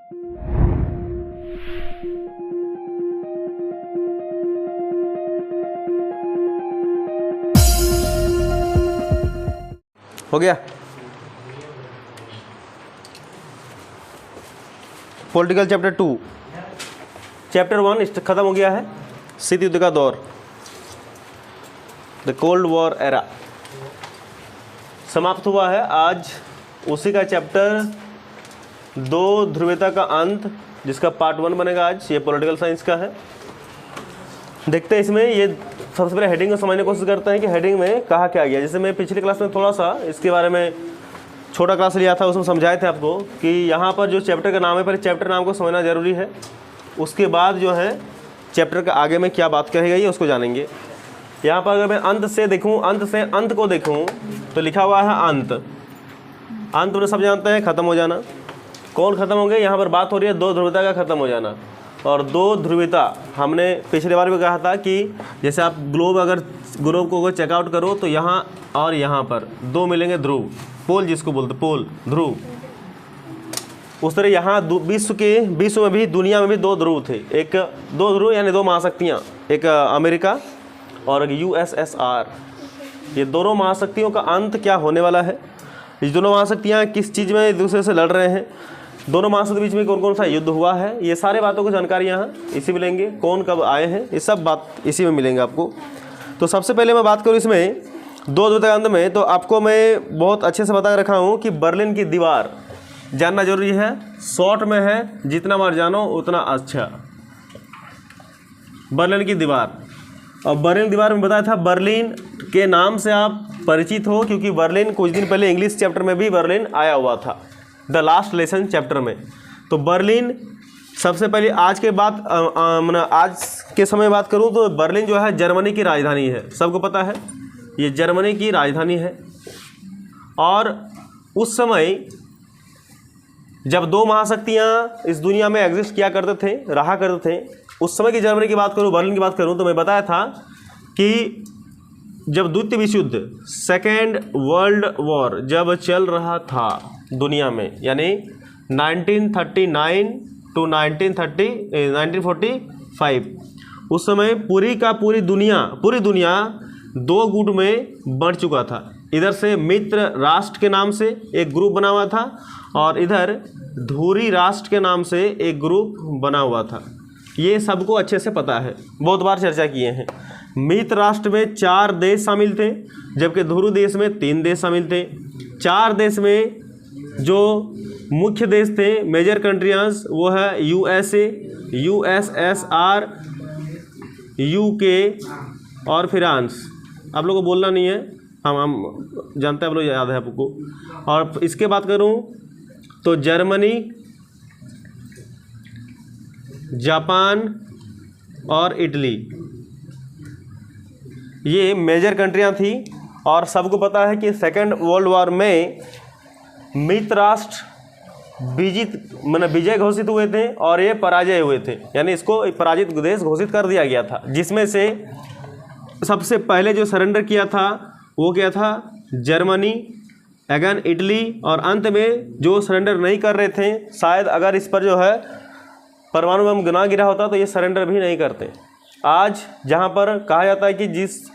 हो गया। Political chapter 2, chapter 1 खत्म हो गया है। शीत युद्ध का दौर, द कोल्ड वॉर एरा समाप्त हुआ है आज। उसी का चैप्टर 2 ध्रुवीयता का अंत, जिसका पार्ट 1 बनेगा आज। ये पॉलिटिकल साइंस का है। देखते हैं इसमें, ये सबसे पहले हेडिंग को समझने की कोशिश करते हैं कि हेडिंग में कहा क्या गया। जैसे मैं पिछली क्लास में थोड़ा सा इसके बारे में छोटा क्लास लिया था, उसमें समझाए थे आपको कि यहाँ पर जो चैप्टर का नाम है, पहले चैप्टर नाम को समझना जरूरी है। उसके बाद जो है चैप्टर का आगे में क्या बात कही गई है उसको जानेंगे। यहाँ पर अगर मैं अंत से देखूँ, अंत से अंत को देखूँ तो लिखा हुआ है अंत। अंत उन्हें सब जानते हैं, ख़त्म हो जाना। कौन ख़त्म होंगे? यहाँ पर बात हो रही है 2 ध्रुवीयता का ख़त्म हो जाना। और 2 ध्रुवीयता हमने पिछले बार भी कहा था कि जैसे आप ग्लोब को चेकआउट करो तो यहाँ और यहाँ पर 2 मिलेंगे ध्रुव, पोल जिसको बोलते, पोल ध्रुव। उस तरह यहाँ विश्व में भी, दुनिया में भी 2 ध्रुव थे। 2 ध्रुव यानी 2 महाशक्तियाँ, एक अमेरिका और एक USSR। ये दोनों महाशक्तियों का अंत क्या होने वाला है, ये दोनों महाशक्तियाँ किस चीज़ में एक दूसरे से लड़ रहे हैं, दोनों महाशक्ति के बीच में कौन कौन सा युद्ध हुआ है, ये सारे बातों को जानकारी यहाँ इसी मिलेंगे। कौन कब आए हैं, ये सब बात इसी में मिलेंगे आपको। तो सबसे पहले मैं बात करूँ इसमें 2 ध्रुवीयता अंत में, तो आपको मैं बहुत अच्छे से बता रखा हूँ कि बर्लिन की दीवार जानना जरूरी है। शॉर्ट में है, जितना बार जानो उतना अच्छा। बर्लिन की दीवार, और बर्लिन दीवार में बताया था, बर्लिन के नाम से आप परिचित हो क्योंकि बर्लिन कुछ दिन पहले इंग्लिश चैप्टर में भी बर्लिन आया हुआ था, द लास्ट लेसन चैप्टर में। तो बर्लिन सबसे पहले आज के बाद आज के समय बात करूं तो बर्लिन जो है जर्मनी की राजधानी है, सबको पता है ये जर्मनी की राजधानी है। और उस समय जब 2 महाशक्तियां इस दुनिया में एग्जिस्ट किया करते थे, रहा करते थे, उस समय की जर्मनी की बात करूं, बर्लिन की बात करूं तो मैं बताया था कि जब द्वितीय विश्व युद्ध, सेकेंड वर्ल्ड वॉर जब चल रहा था दुनिया में, यानी 1939 टू 1945, उस समय पूरी दुनिया 2 गुट में बढ़ चुका था। इधर से मित्र राष्ट्र के नाम से एक ग्रुप बना हुआ था और इधर धुरी राष्ट्र के नाम से एक ग्रुप बना हुआ था। ये सबको अच्छे से पता है, बहुत बार चर्चा किए हैं। मित्र राष्ट्र में 4 देश शामिल थे, जबकि ध्रुव देश में 3 देश शामिल थे। 4 देश में जो मुख्य देश थे, मेजर कंट्रियाज, वो है USA, USSR, UK और फ्रांस। आप लोगों को बोलना नहीं है, हम जानते हैं, आप लोग याद है आपको। और इसके बात करूं तो जर्मनी, जापान और इटली, ये मेजर कंट्रियां थी। और सबको पता है कि सेकेंड वर्ल्ड वॉर में मित्र राष्ट्र विजय घोषित हुए थे और ये पराजय हुए थे, यानी इसको पराजित देश घोषित कर दिया गया था। जिसमें से सबसे पहले जो सरेंडर किया था वो क्या था? जर्मनी, अगेन इटली, और अंत में जो सरेंडर नहीं कर रहे थे, शायद अगर इस पर जो है परमाणु बम गिरा गिरा होता तो ये सरेंडर भी नहीं करते। आज जहाँ पर कहा जाता है कि जिस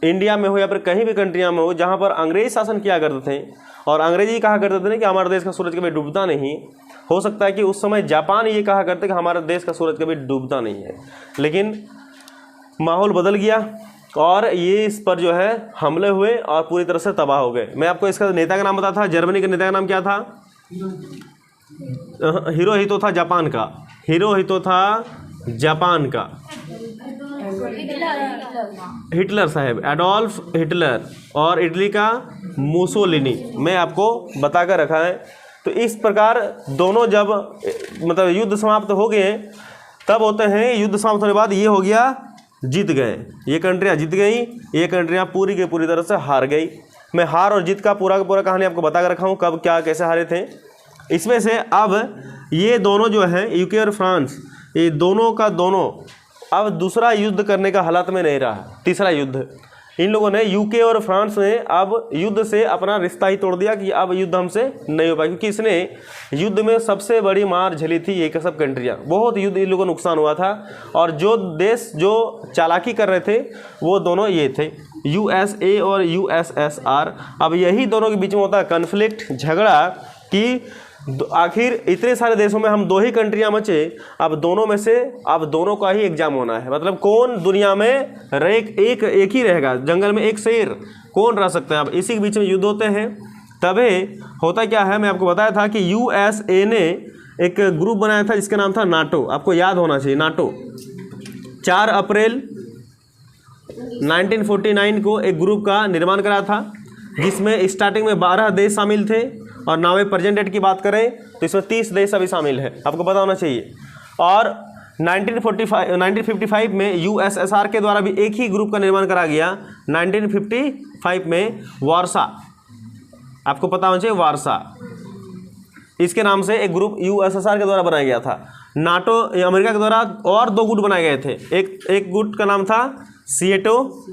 इंडिया में हो या फिर कहीं भी कंट्रियाँ में हो जहाँ पर अंग्रेज शासन किया करते थे और अंग्रेजी कहा करते थे ना कि हमारे देश का सूरज कभी डूबता नहीं, हो सकता है कि उस समय जापान ये कहा करते कि हमारे देश का सूरज कभी डूबता नहीं है। लेकिन माहौल बदल गया और ये इस पर जो है हमले हुए और पूरी तरह से तबाह हो गए। मैं आपको इसका नेता का नाम बताया था, जर्मनी के नेता का नाम क्या था? हिरोहितो था जापान का, हिरोहितो था जापान का, हिटलर साहब, एडोल्फ हिटलर, और इटली का मुसोलिनी। मैं आपको बताकर रखा है। तो इस प्रकार दोनों जब मतलब युद्ध समाप्त हो गए, तब होते हैं युद्ध समाप्त होने के बाद ये हो गया जीत गए, ये कंट्रियाँ जीत गई, ये कंट्रियाँ पूरी की पूरी तरह से हार गई। मैं हार और जीत का पूरा कहानी आपको बता कर रखा हूँ, कब क्या कैसे हारे थे। इसमें से अब ये दोनों जो हैं, यूके और फ्रांस, ये दोनों का दोनों अब दूसरा युद्ध करने का हालत में नहीं रहा। तीसरा युद्ध इन लोगों ने, यूके और फ्रांस ने अब युद्ध से अपना रिश्ता ही तोड़ दिया कि अब युद्ध हमसे नहीं हो पाएगा, क्योंकि इसने युद्ध में सबसे बड़ी मार झेली थी ये सब कंट्रियाँ, बहुत युद्ध इन लोगों को नुकसान हुआ था। और जो देश जो चालाकी कर रहे थे वो दोनों ये थे, USA और USSR। अब यही दोनों के बीच में होता है कन्फ्लिक्ट, झगड़ा, कि आखिर इतने सारे देशों में हम 2 ही कंट्रियां बचे, अब दोनों में से अब दोनों का ही एग्जाम होना है। मतलब कौन दुनिया में एक ही रहेगा, जंगल में एक शेर कौन रह सकते हैं। अब इसी के बीच में युद्ध होते हैं। तभी होता क्या है, मैं आपको बताया था कि USA ने एक ग्रुप बनाया था जिसका नाम था नाटो, आपको याद होना चाहिए नाटो। 4 अप्रैल 1949 को एक ग्रुप का निर्माण करा था, जिसमें स्टार्टिंग में 12 देश शामिल थे, और नाउ में प्रेजेंट डेट की बात करें तो इसमें 30 देश अभी शामिल है, आपको पता होना चाहिए। और 1955 में USSR के द्वारा भी एक ही ग्रुप का निर्माण करा गया, 1955 में वार्सा, आपको पता होना चाहिए वार्सा, इसके नाम से एक ग्रुप USSR के द्वारा बनाया गया था। नाटो अमेरिका के द्वारा और 2 गुट बनाए गए थे, एक गुट का नाम था SEATO,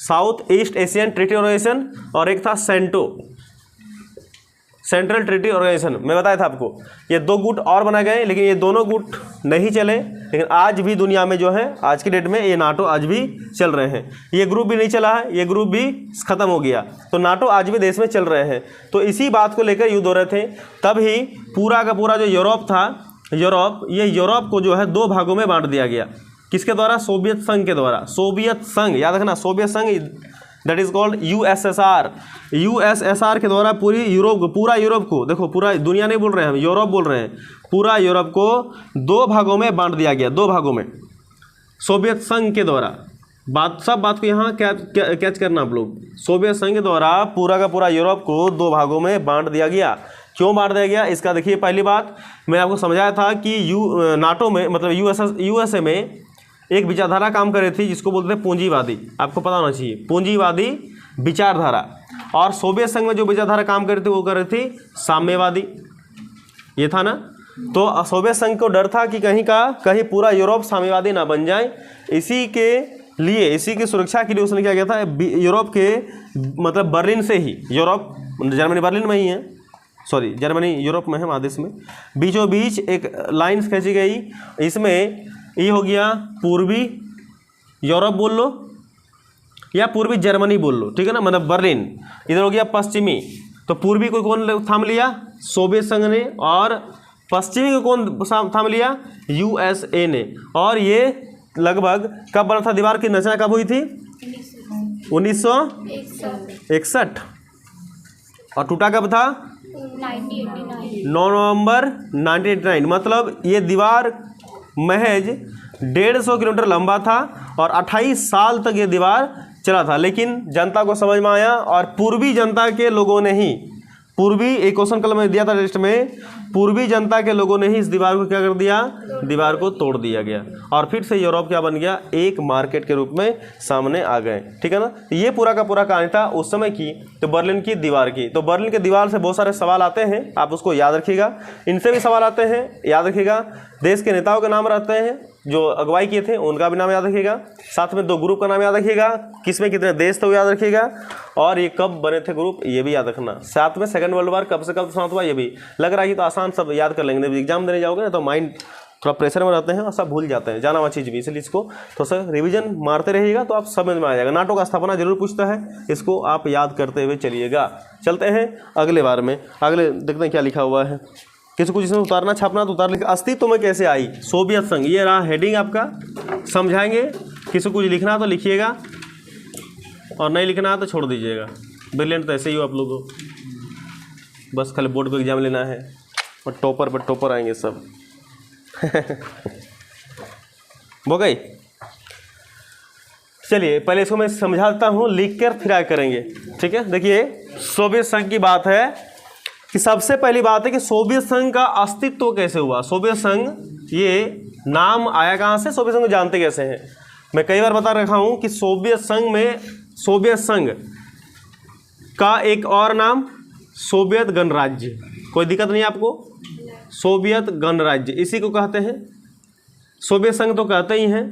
South East Asian Treaty Organization, और एक था सेंटो, सेंट्रल ट्रीटी ऑर्गेनाइजेशन। मैं बताया था आपको, ये 2 गुट और बनाए गए, लेकिन ये दोनों गुट नहीं चले। लेकिन आज भी दुनिया में जो है, आज की डेट में ये नाटो आज भी चल रहे हैं। ये ग्रुप भी नहीं चला है, ये ग्रुप भी ख़त्म हो गया, तो नाटो आज भी देश में चल रहे हैं। तो इसी बात को लेकर युद्ध हो रहे थे। तभी पूरा का पूरा जो यूरोप था, यूरोप को जो है 2 भागों में बांट दिया गया। किसके द्वारा? सोवियत संघ के द्वारा। सोवियत संघ, याद रखना, सोवियत संघ that is called USSR। USSR के द्वारा पूरा यूरोप को, देखो पूरा दुनिया नहीं बोल रहे हैं हम, यूरोप बोल रहे हैं, पूरा यूरोप को 2 भागों में बांट दिया गया, 2 भागों में सोवियत संघ के द्वारा। सब बात को यहाँ कैच करना आप लोग। सोवियत संघ के द्वारा पूरा का पूरा यूरोप को 2 भागों में बांट दिया गया। क्यों बांट दिया गया इसका देखिए, पहली बात मैंने आपको समझाया था कि नाटो में, मतलब USA में एक विचारधारा काम कर रही थी जिसको बोलते थे पूंजीवादी, आपको पता होना चाहिए, पूंजीवादी विचारधारा। और सोवियत संघ में जो विचारधारा काम कर रही थी वो कर रही थी साम्यवादी, ये था ना। तो सोवियत संघ को डर था कि कहीं पूरा यूरोप साम्यवादी ना बन जाए, इसी की सुरक्षा के लिए उसने क्या किया था, यूरोप के मतलब बर्लिन से ही, यूरोप जर्मनी बर्लिन में ही है, सॉरी जर्मनी यूरोप में है महादेश में, बीचों बीच एक लाइन्स खींची गई। इसमें ये हो गया पूर्वी यूरोप बोल लो या पूर्वी जर्मनी बोल लो, ठीक है ना, मतलब बर्लिन। इधर हो गया पश्चिमी, तो पूर्वी को कौन थाम लिया? सोवियत संघ ने, और पश्चिमी को कौन थाम लिया? USA ने। और ये लगभग कब बना था? दीवार की रचना कब हुई थी? 1961। और टूटा कब था? 9 नवंबर 1989। मतलब ये दीवार महज 150 किलोमीटर लंबा था और 28 साल तक ये दीवार चला था। लेकिन जनता को समझ में आया, और पूर्वी जनता के लोगों ने ही, पूर्वी एक क्वेश्चन कल में दिया था लिस्ट में, पूर्वी जनता के लोगों ने ही इस दीवार को क्या कर दिया? दीवार को तोड़ दिया गया, और फिर से यूरोप क्या बन गया? एक मार्केट के रूप में सामने आ गए, ठीक है ना। ये पूरा का पूरा कहानी था उस समय की, तो बर्लिन की दीवार की। तो बर्लिन की दीवार से बहुत सारे सवाल आते हैं, आप उसको याद रखिएगा। इनसे भी सवाल आते हैं, याद रखिएगा। देश के नेताओं के नाम रहते हैं, जो अगुवाई किए थे उनका भी नाम याद रखिएगा। साथ में 2 ग्रुप का नाम याद रखिएगा, किसमें कितने देश थे वो याद रखिएगा, और ये कब बने थे ग्रुप ये भी याद रखना। साथ में 2nd वर्ल्ड वार कब से कब समाप्त हुआ ये भी। लग रहा है कि तो आसान सब याद कर लेंगे, एग्जाम देने जाओगे ना तो माइंड थोड़ा प्रेशर में रहते हैं और सब भूल जाते हैं, जाना हुआ चीज़ भी, इसलिए इसको थोड़ा सा रिवीजन मारते रहिएगा तो आप समझ में आ जाएगा। नाटो का स्थापना जरूर पूछता है, इसको आप याद करते हुए चलिएगा। चलते हैं अगले बार में, अगले देखते हैं क्या लिखा हुआ है। किसी को जिसमें उतारना छापना तो उतार लिखा। अस्तित्व में कैसे आई सोवियत संघ, ये रहा हेडिंग आपका, समझाएंगे। किसी को कुछ लिखना तो लिखिएगा, और नहीं लिखना तो छोड़ दीजिएगा। ब्रिलियंट तो ऐसे ही हो आप लोगों को, बस खाली बोर्ड पे एग्जाम लेना है और टॉपर पर टॉपर आएंगे सब। हो गई। चलिए पहले इसको मैं समझाता हूँ, लिख कर फिर आगे करेंगे, ठीक है। देखिए सोवियत संघ की बात है कि सबसे पहली बात है कि सोवियत संघ का अस्तित्व कैसे हुआ। सोवियत संघ ये नाम आया कहाँ से, सोवियत संघ को जानते कैसे हैं। मैं कई बार बता रखा हूँ कि सोवियत संघ में, सोवियत संघ का एक और नाम सोवियत गणराज्य, कोई दिक्कत नहीं आपको, सोवियत गणराज्य इसी को कहते हैं। सोवियत संघ तो कहते ही हैं,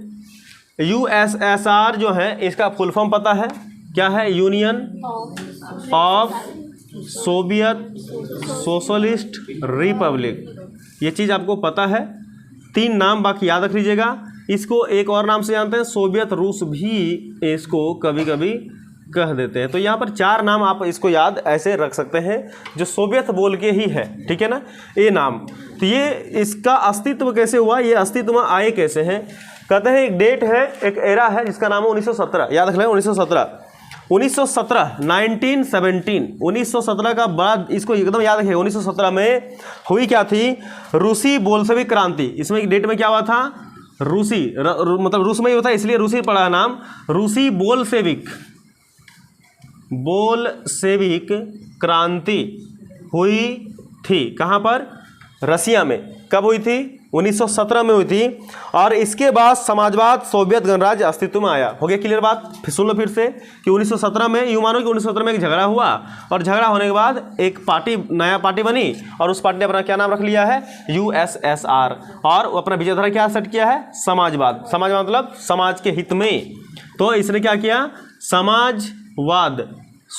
यूएसएसआर जो है इसका फुल फॉर्म पता है क्या है? Union of Soviet socialist Republic. ये चीज़ आपको पता है। 3 नाम बाकी याद रख लीजिएगा। इसको एक और नाम से जानते हैं, सोवियत रूस भी इसको कभी कभी कह देते हैं। तो यहाँ पर 4 नाम आप इसको याद ऐसे रख सकते हैं जो सोवियत बोल के ही है, ठीक है ना, ये नाम। तो ये इसका अस्तित्व कैसे हुआ, ये अस्तित्व में आए कैसे हैं? कहते हैं एक डेट है, एक एरा है जिसका नाम है 1917। याद रख लें 1917 1917 का बड़ा इसको एकदम याद रखिए। 1917 में हुई क्या थी? रूसी बोल्शेविक क्रांति। इसमें एक डेट में क्या हुआ था? रूसी मतलब रूस में ही होता है इसलिए रूसी पड़ा नाम। रूसी बोल्शेविक क्रांति हुई थी। कहाँ पर? रसिया में। कब हुई थी? 1917 में हुई थी। और इसके बाद समाजवाद सोवियत गणराज्य अस्तित्व में आया। हो गया क्लियर बात? फिर सुन लो फिर से कि 1917 में, यूँ मानो कि 1917 में एक झगड़ा हुआ और झगड़ा होने के बाद एक पार्टी, नया पार्टी बनी और उस पार्टी ने अपना क्या नाम रख लिया है? यूएसएसआर। और अपना विचारधारा क्या सेट किया है? समाजवाद। समाजवाद मतलब समाज के हित में। तो इसने क्या किया? समाजवाद।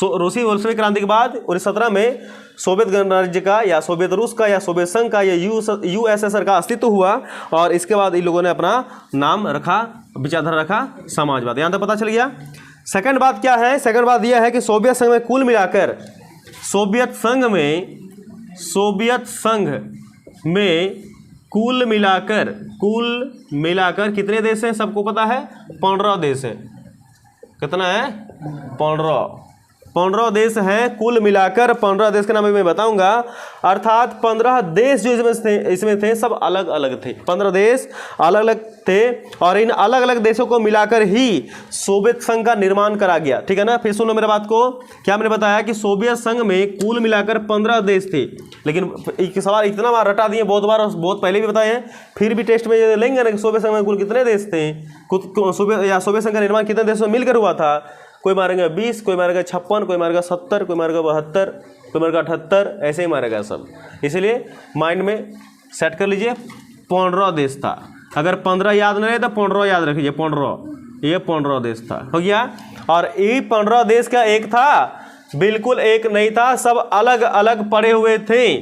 रूसी बोल्शेविक क्रांति के बाद 1917 में सोवियत गणराज्य का या सोवियत रूस का या सोवियत संघ का या यूएसएसआर का अस्तित्व हुआ। और इसके बाद इन लोगों ने अपना नाम रखा, विचारधारा रखा समाजवाद। यहाँ तक पता चल गया। सेकंड बात क्या है? सेकंड बात यह है कि सोवियत संघ में कुल मिलाकर कुल मिलाकर कितने देश हैं? सबको पता है 15 देश है। कितना है? 15 देश हैं कुल मिलाकर। 15 देश का नाम मैं बताऊंगा। अर्थात 15 देश जो इसमें थे सब अलग अलग थे। 15 देश अलग अलग थे और इन अलग अलग देशों को मिलाकर ही सोवियत संघ का निर्माण करा गया, ठीक है ना। फिर सुनो मेरे बात को। क्या मैंने बताया कि सोवियत संघ में कुल मिलाकर 15 देश थे। लेकिन एक सवाल इतना बार रटा दिए, बहुत बार, बहुत पहले भी बताए हैं, फिर भी टेस्ट में लेंगे ना कि सोवियत संघ में कुल कितने देश थे, सोवियत संघ का निर्माण कितने देशों में मिलकर हुआ था। कोई मारेगा 20, कोई मारेगा 56, कोई मारेगा 70, कोई मारेगा 72, कोई मारेगा 78, ऐसे ही मारेगा सब। इसलिए माइंड में सेट कर लीजिए 15 देश था। अगर 15 याद नहीं रहे तो 15 याद रखिए। 15 ये 15 देश था। हो गया। और ये 15 देश का एक था, बिल्कुल एक नहीं था, सब अलग अलग पड़े हुए थे।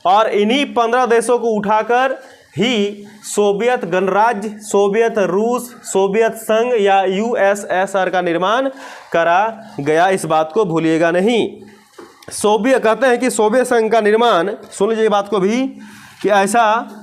और इन्हीं 15 देशों को उठाकर ही सोवियत गणराज्य, सोवियत रूस, सोवियत संघ या यूएसएसआर का निर्माण करा गया। इस बात को भूलिएगा नहीं। सोवियत कहते हैं कि सोवियत संघ का निर्माण, सुन लीजिए बात को भी, कि ऐसा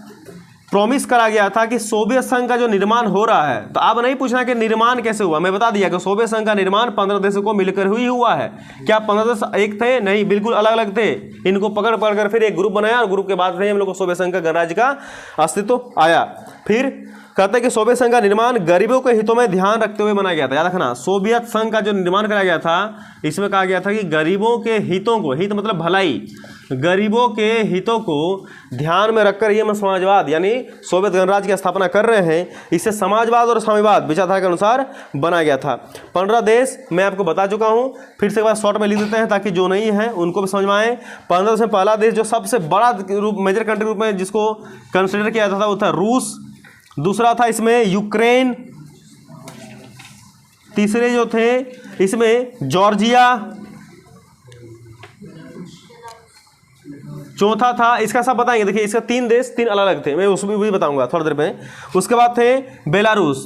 प्रॉमिस करा गया था कि सोवियत संघ का जो निर्माण हो रहा है, तो आप नहीं पूछना कि निर्माण कैसे हुआ, मैं बता दिया कि सोवियत संघ का निर्माण 15 देशों को मिलकर ही हुआ है। क्या 15 देश एक थे? नहीं, बिल्कुल अलग अलग थे। इनको पकड़ कर फिर एक ग्रुप बनाया और ग्रुप के बाद फिर हम लोग को सोवियत संघ का गणराज्य का अस्तित्व आया। फिर कहते हैं कि सोवियत संघ का निर्माण गरीबों के हितों में ध्यान रखते हुए बनाया गया था। याद रखना, सोवियत संघ का जो निर्माण कराया गया था, इसमें कहा गया था कि गरीबों के हितों को, हित मतलब भलाई, गरीबों के हितों को ध्यान में रखकर ये समाजवाद यानी सोवियत गणराज्य की स्थापना कर रहे हैं। इसे समाजवाद और साम्यवाद विचारधारा के अनुसार बनाया गया था। 15 देश मैं आपको बता चुका हूँ, फिर से एक बार शॉर्ट में लिख देते हैं ताकि जो नहीं है उनको भी समझ में आए। 15 देश में पहला देश जो सबसे बड़ा रूप, मेजर कंट्री रूप में जिसको कंसिडर किया जाता था वो था रूस। दूसरा था इसमें यूक्रेन। तीसरे जो थे इसमें जॉर्जिया। चौथा था, इसका सब बताएंगे, देखिए इसका 3 देश 3 अलग अलग थे, मैं उसमें भी बताऊंगा थोड़ी देर में। उसके बाद थे बेलारूस।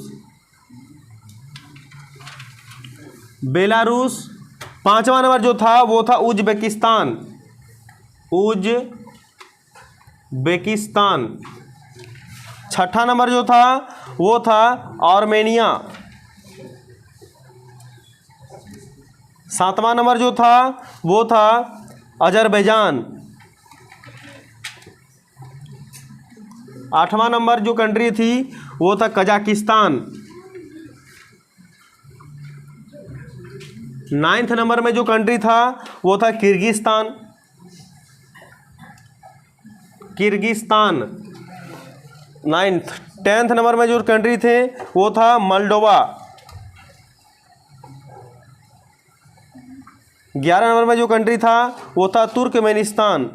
5वां नंबर जो था वो था उज्बेकिस्तान। उज्बेकिस्तान। 6ठा नंबर जो था वो था आर्मेनिया। 7वां नंबर जो था वो था अजरबैजान। 8वां नंबर जो कंट्री थी वो था कजाकिस्तान। 9th नंबर में जो कंट्री था वो था किर्गिस्तान। 9th। 10th नंबर में जो कंट्री थे वो था मोल्डोवा। 11 नंबर में जो कंट्री था वो था तुर्कमेनिस्तान।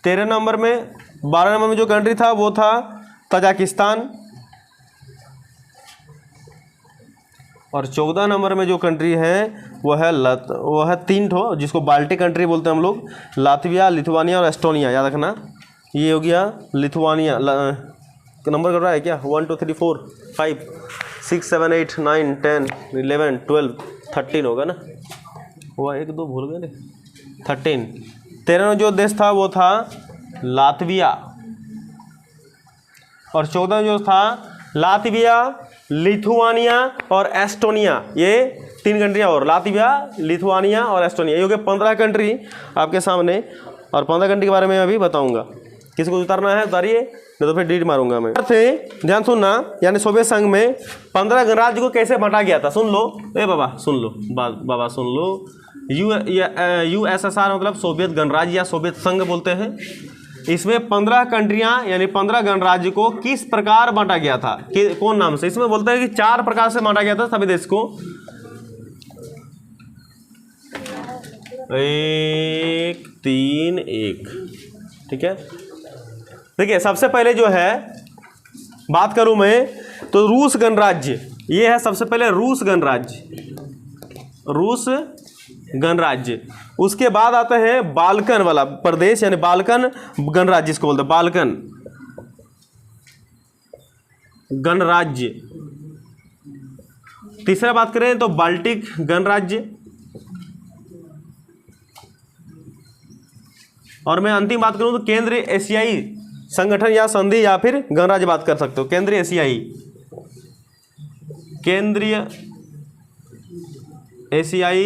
13 नंबर में 12 नंबर में जो कंट्री था वो था तजाकिस्तान, और 14 नंबर में जो कंट्री है वो है 3 ठो, जिसको बाल्टिक कंट्री बोलते हैं हम लोग, लातविया, लिथुआनिया और एस्टोनिया। याद रखना, ये हो गया लिथुआनिया। नंबर कर रहा है क्या? 1 2 3 4 5 6 7 8 9 10 11 12 13 होगा ना, हुआ 1 2 भूल गए, 13। 13 जो देश था वो था लातविया, और 14 जो था लातविया, लिथुआनिया और एस्टोनिया। ये 3 कंट्रियाँ और, लातविया, लिथुआनिया और एस्टोनिया। ये हो गए 15 कंट्री आपके सामने, और 15 कंट्री के बारे में अभी बताऊंगा। किसी को उतारना है उतारिए, नहीं तो फिर डिलीट मारूंगा मैं। ध्यान सुनना, यानी सोवियत संघ में 15 गणराज्य को कैसे बांटा गया था, सुन लो। ए बाबा सुन लो, बाबा सुन लो। USSR मतलब सोवियत गणराज्य या सोवियत संघ बोलते हैं। इसमें 15 कंट्रियां यानी 15 गणराज्य को किस प्रकार बांटा गया था, कि कौन नाम से? इसमें बोलते हैं कि 4 प्रकार से बांटा गया था सभी देश को। 1 3 1, ठीक है। देखिए सबसे पहले जो है बात करूं मैं तो रूस गणराज्य, ये है सबसे पहले रूस गणराज्य, रूस गणराज्य। उसके बाद आता है बाल्कन वाला प्रदेश, यानी बाल्कन गणराज्य जिसको बोलते हैं, बाल्कन गणराज्य। तीसरा बात करें तो बाल्टिक गणराज्य, और मैं अंतिम बात करूं तो केंद्रीय एशियाई संगठन या संधि या फिर गणराज्य बात कर सकते हो, केंद्रीय एशियाई, केंद्रीय एशियाई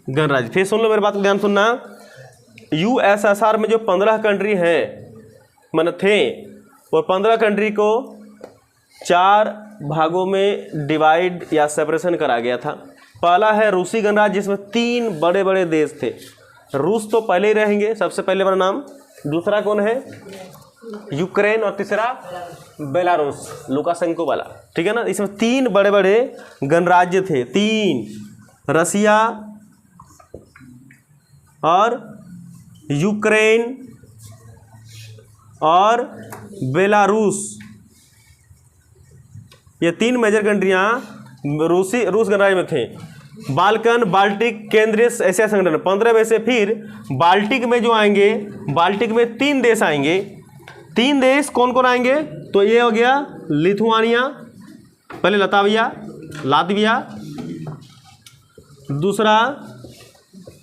गणराज्य। फिर सुन लो मेरी बात को ध्यान सुनना। USSR में जो 15 कंट्री हैं मन थे, और 15 कंट्री को 4 भागों में डिवाइड या सेपरेशन करा गया था। पहला है रूसी गणराज्य, जिसमें 3 बड़े बड़े देश थे। रूस तो पहले ही रहेंगे, सबसे पहले वाला नाम। दूसरा कौन है? यूक्रेन, और तीसरा बेलारूस, लुकाशेंको वाला, ठीक है ना। इसमें 3 बड़े बड़े गणराज्य थे, 3, रसिया और यूक्रेन और बेलारूस। ये 3 मेजर कंट्रियां रूस गणराज्य में थे। बाल्कन, बाल्टिक, केंद्रीय एशिया संगठन, 15 में से फिर बाल्टिक में जो आएंगे, बाल्टिक में 3 देश आएंगे। 3 देश कौन कौन आएंगे? तो ये हो गया लिथुआनिया, पहले लातविया, दूसरा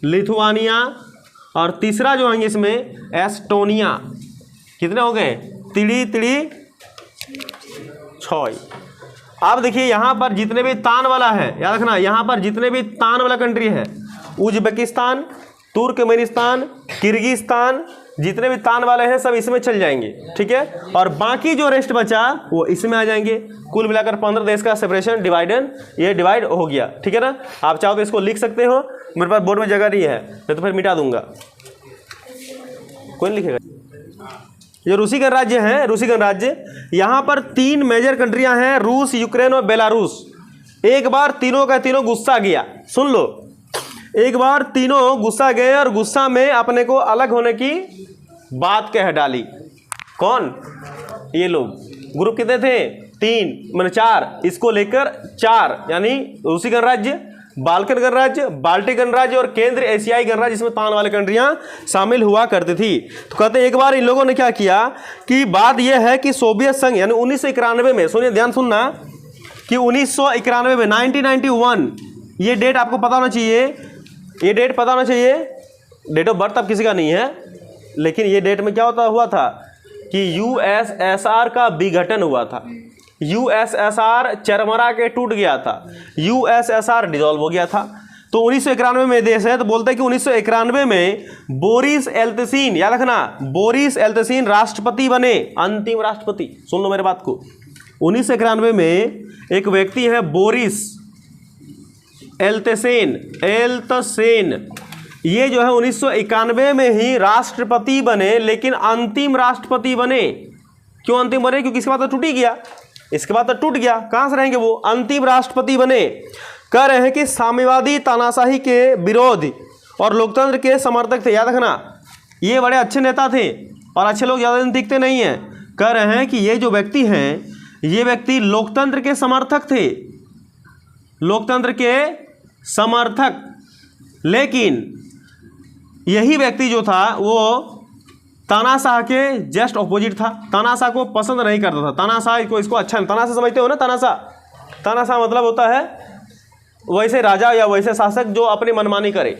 लिथुआनिया, और तीसरा जो आएंगे इसमें एस्टोनिया। कितने हो गए? 3 6। अब देखिए यहाँ पर जितने भी तान वाला है, याद रखना, यहाँ पर जितने भी तान वाला कंट्री है, उज्बेकिस्तान, तुर्कमेनिस्तान, किर्गिस्तान, जितने भी तान वाले हैं सब इसमें चल जाएंगे, ठीक है। और बाकी जो रेस्ट बचा वो इसमें आ जाएंगे। कुल मिलाकर 15 देश का सेपरेशन, ये डिवाइड हो गया, ठीक है ना। आप चाहो तो इसको लिख सकते हो, मेरे पास बोर्ड में जगह नहीं है, नहीं तो फिर मिटा दूंगा, कोई नहीं लिखेगा। जो रूसी गणराज्य है, रूसी गणराज्य, यहाँ पर 3 मेजर कंट्रियां हैं, रूस, यूक्रेन और बेलारूस। एक बार तीनों का तीनों गुस्सा गया, सुन लो, एक बार तीनों गुस्सा गए और गुस्सा में अपने को अलग होने की बात कह डाली। कौन? ये लोग। ग्रुप कितने थे? 3 मतलब 4, इसको लेकर 4, यानी रूसी गणराज्य, बाल्कन गणराज्य, बाल्टिक गणराज्य और केंद्र एशियाई गणराज्य, जिसमें तान वाली कंट्रियां शामिल हुआ करती थी। तो कहते हैं एक बार इन लोगों ने क्या किया कि बात यह है कि सोवियत संघ यानी 1991 में, सुनिए ध्यान सुनना, कि 1991 में 1991, ये डेट आपको पता होना चाहिए, ये डेट पता होना चाहिए। डेट ऑफ बर्थ अब किसी का नहीं है, लेकिन ये डेट में क्या हुआ था कि USSR का विघटन हुआ था। USSR चरमरा के टूट गया था, USSR डिसॉल्व हो गया था। तो 1991 में देश है, तो बोलते हैं कि 1991 में बोरिस एल्त्सिन, याद रखना, बोरिस एल्त्सिन राष्ट्रपति बने, अंतिम राष्ट्रपति। सुन लो मेरे बात को। 1991 में एक व्यक्ति है बोरिस एल्त्सिन, ये जो है 1991 में ही राष्ट्रपति बने, लेकिन अंतिम राष्ट्रपति बने। क्यों अंतिम बने? क्योंकि इसके बाद तो टूट ही गया, इसके बाद तो टूट गया, कहां से रहेंगे वो? अंतिम राष्ट्रपति बने। कह रहे हैं कि साम्यवादी तानाशाही के विरोध और लोकतंत्र के समर्थक थे, याद रखना, ये बड़े अच्छे नेता थे और अच्छे लोग ज़्यादा दिन टिकते नहीं हैं। कह रहे हैं कि ये जो व्यक्ति हैं, ये व्यक्ति लोकतंत्र के समर्थक थे, लोकतंत्र के समर्थक। लेकिन यही व्यक्ति जो था वो तानाशाह के जस्ट ऑपोजिट था। तानाशाह को पसंद नहीं करता था। तानाशाह को इसको अच्छा नहीं, तानाशाह समझते हो ना? तानाशाह मतलब होता है वैसे राजा या वैसे शासक जो अपनी मनमानी करे,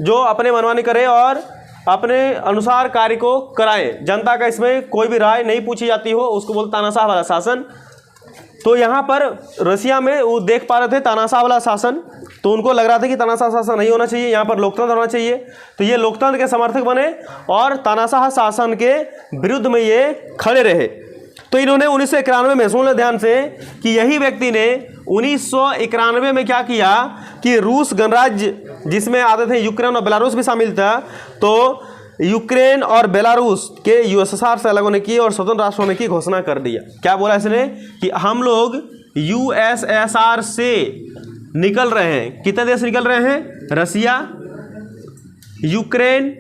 जो अपने मनमानी करे और अपने अनुसार कार्य को कराए, जनता का इसमें कोई भी राय नहीं पूछी जाती हो, उसको बोलते तानाशाह वाला शासन। तो यहाँ पर रसिया में वो देख पा रहे थे तानाशाह वाला शासन, तो उनको लग रहा था कि तानाशाह शासन नहीं होना चाहिए, यहाँ पर लोकतंत्र होना चाहिए। तो ये लोकतंत्र के समर्थक बने और तानाशाह शासन के विरुद्ध में ये खड़े रहे। तो इन्होंने 1991 में, सुन लो ध्यान से, कि यही व्यक्ति ने 1991 में क्या किया कि रूस गणराज्य जिसमें आते थे यूक्रेन और बेलारूस भी शामिल था, तो यूक्रेन और बेलारूस के यूएसएसआर से अलग होने की और स्वतंत्र राष्ट्र होने की घोषणा कर दिया। क्या बोला इसने कि हम लोग यूएसएसआर से निकल रहे हैं। कितने देश निकल रहे हैं? रसिया, यूक्रेन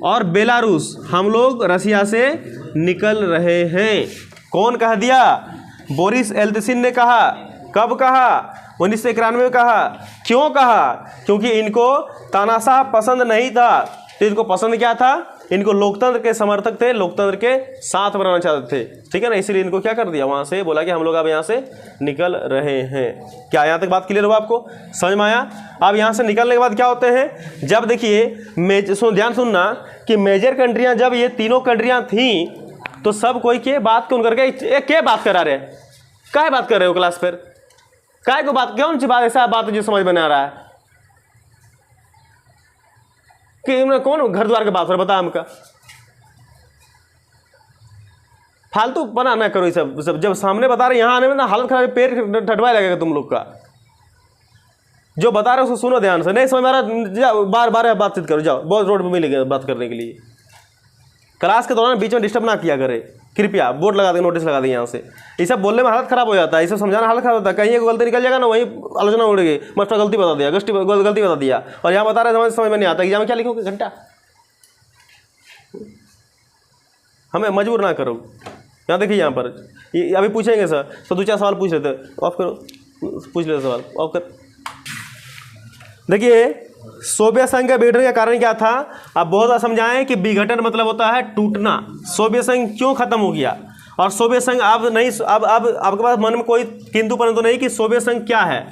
और बेलारूस, हम लोग रसिया से निकल रहे हैं। कौन कह दिया? बोरिस एल्त्सिन ने कहा। कब कहा? 1991 में कहा। क्यों कहा? क्योंकि इनको तानाशाह पसंद नहीं था। तो इनको पसंद क्या था? इनको लोकतंत्र के समर्थक थे, लोकतंत्र के साथ बनाना चाहते थे, ठीक है ना? इसीलिए इनको क्या कर दिया, वहाँ से बोला कि हम लोग अब यहाँ से निकल रहे हैं। क्या यहाँ तक बात क्लियर हुआ? आपको समझ में आया? अब यहाँ से निकलने के बाद क्या होते हैं, जब देखिए ध्यान सुनना कि मेजर कंट्रियाँ, जब ये तीनों कंट्रियाँ थीं तो सब कोई के बात कौन करके क्या बात करा रहे, क्या बात कर रहे हो क्लास पर? काय को बात, कौन सी बात ऐसा बात जो समझ में आ रहा है कि कौन घर द्वार की बात हो रहा? बता हमका, फालतू बना ना करो ये सब। जब सामने बता रहे, यहाँ आने में ना हालत खराब, पेट ठटवाए लगेगा तुम लोग का। जो बता रहे हो उसको सुनो ध्यान से, नहीं समझ में आ रहा बार बार बातचीत करो, जाओ बहुत रोड पे मिलेगा बात करने के लिए। क्लास के दौरान बीच में डिस्टर्ब ना किया करे कृपया। बोर्ड लगा दें, नोटिस लगा दें यहाँ से। ये सब बोलने में हालत खराब हो जाता है, ये सब समझाना हालत खराब होता है। कहीं एक गलती निकल जाएगा ना, वहीं आलोचना उड़ेगी, मास्टर गलती बता दिया, गलती बता दिया, और यहाँ बता रहे समझ में नहीं आता। एग्जाम में क्या लिखोगे? घंटा। हमें मजबूर ना करो। यहाँ देखिए, यहाँ पर ये अभी पूछेंगे सर, तो 2-4 सवाल पूछ लेते। ऑफ करो, पूछ लेते सवाल, ऑफ कर। देखिए, सोवियत संघ के विघटन का कारण क्या था? अब बहुत बार समझाएं कि विघटन मतलब होता है टूटना। सोवियत संघ क्यों खत्म हो गया और सोवियत संघ अब नहीं, अब आपके पास मन में कोई किंतु परंतु नहीं कि सोवियत संघ क्या है।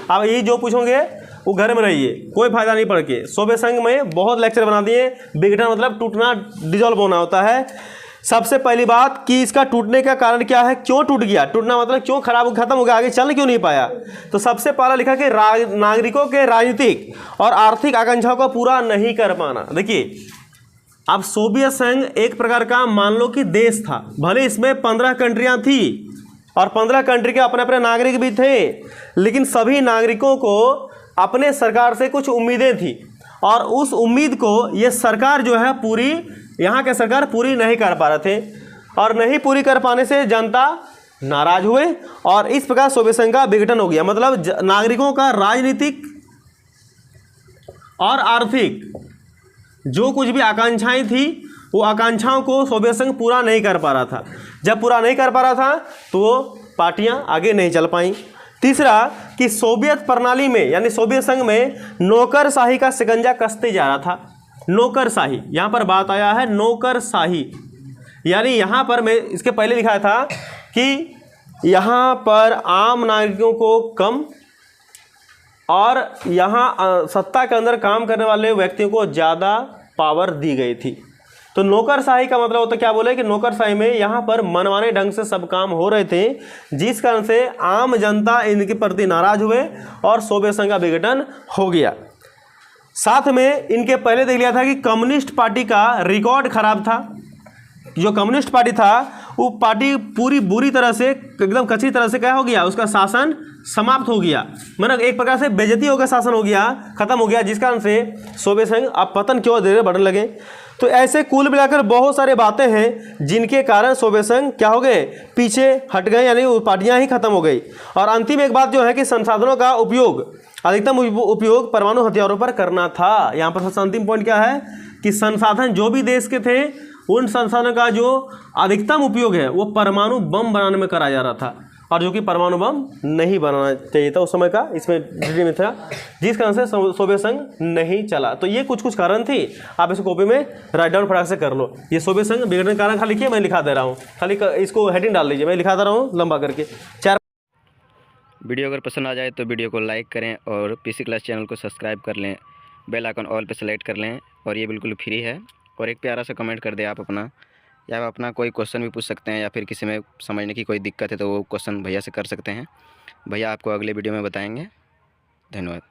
अब यही जो पूछोगे वो घर में रहिए, कोई फायदा नहीं पढ़ के। सोवियत संघ में बहुत लेक्चर बना दिए। विघटन मतलब टूटना, डिजॉल्व होना होता है। सबसे पहली बात कि इसका टूटने का कारण क्या है, क्यों टूट गया? टूटना मतलब क्यों खत्म हो गया, आगे चल क्यों नहीं पाया? तो सबसे पहला लिखा कि नागरिकों के राजनीतिक और आर्थिक आकांक्षाओं को पूरा नहीं कर पाना। देखिए, अब सोवियत संघ एक प्रकार का मान लो कि देश था, भले इसमें 15 कंट्रियां थी और 15 कंट्री के अपने अपने नागरिक भी थे, लेकिन सभी नागरिकों को अपने सरकार से कुछ उम्मीदें थी और उस उम्मीद को ये सरकार जो है पूरी, यहाँ के सरकार पूरी नहीं कर पा रहे थे और नहीं पूरी कर पाने से जनता नाराज हुए और इस प्रकार सोवियत संघ का विघटन हो गया। मतलब नागरिकों का राजनीतिक और आर्थिक जो कुछ भी आकांक्षाएं थी, वो आकांक्षाओं को सोवियत संघ पूरा नहीं कर पा रहा था। जब पूरा नहीं कर पा रहा था तो वो पार्टियां आगे नहीं चल पाईं। तीसरा कि सोवियत प्रणाली में यानी सोवियत संघ में नौकरशाही का शिकंजा कसते जा रहा था। नौकरशाही, यहाँ पर बात आया है नौकरशाही, यानी यहाँ पर मैं इसके पहले लिखा था कि यहाँ पर आम नागरिकों को कम और यहाँ सत्ता के अंदर काम करने वाले व्यक्तियों को ज़्यादा पावर दी गई थी। तो नौकरशाही का मतलब होता क्या बोले कि नौकरशाही में यहाँ पर मनमाने ढंग से सब काम हो रहे थे, जिस कारण से आम जनता इनके प्रति नाराज हुए और सोवियत संघ का विघटन हो गया। साथ में इनके पहले देख लिया था कि कम्युनिस्ट पार्टी का रिकॉर्ड खराब था। जो कम्युनिस्ट पार्टी था वो पार्टी पूरी बुरी तरह से, एकदम कच्ची तरह से क्या हो गया, उसका शासन समाप्त हो गया, मतलब एक प्रकार से बेइज्जती होकर शासन हो गया, खत्म हो गया, जिस कारण से सोवियत संघ अब पतन की ओर धीरे बढ़ने लगे। तो ऐसे कुल मिलाकर बहुत सारे बातें हैं जिनके कारण सोवियत संघ क्या हो गए, पीछे हट गए, यानी वो पार्टियां ही खत्म हो गई। और अंतिम एक बात जो है कि संसाधनों का उपयोग, अधिकतम उपयोग परमाणु हथियारों पर करना था। यहाँ पर सबसे अंतिम पॉइंट क्या है कि संसाधन जो भी देश के थे उन संसाधनों का जो अधिकतम उपयोग है वो परमाणु बम बनाने में करा जा रहा था, और जो कि परमाणु बम नहीं बनाना चाहिए था उस समय का, इसमें डिटेल में था, जिस कारण से सोवियत संघ नहीं चला। तो ये कुछ कुछ कारण थी, आप इसको कॉपी में राइट डाउन फटाक से कर लो। ये सोवियत संघ बिगड़ने के कारण खाली लिखिए, मैं लिखा दे रहा हूँ, खाली इसको हेडिंग डाल लीजिए, मैं लिखा दे रहा हूँ लंबा करके। 4 वीडियो अगर पसंद आ जाए तो वीडियो को लाइक करें और पीसी क्लास चैनल को सब्सक्राइब कर लें, बेल आइकन ऑल पे सेलेक्ट कर लें, और ये बिल्कुल फ्री है। और एक प्यारा सा कमेंट कर दें आप अपना, या आप अपना कोई क्वेश्चन भी पूछ सकते हैं, या फिर किसी में समझने की कोई दिक्कत है तो वो क्वेश्चन भैया से कर सकते हैं। भैया आपको अगले वीडियो में बताएंगे। धन्यवाद।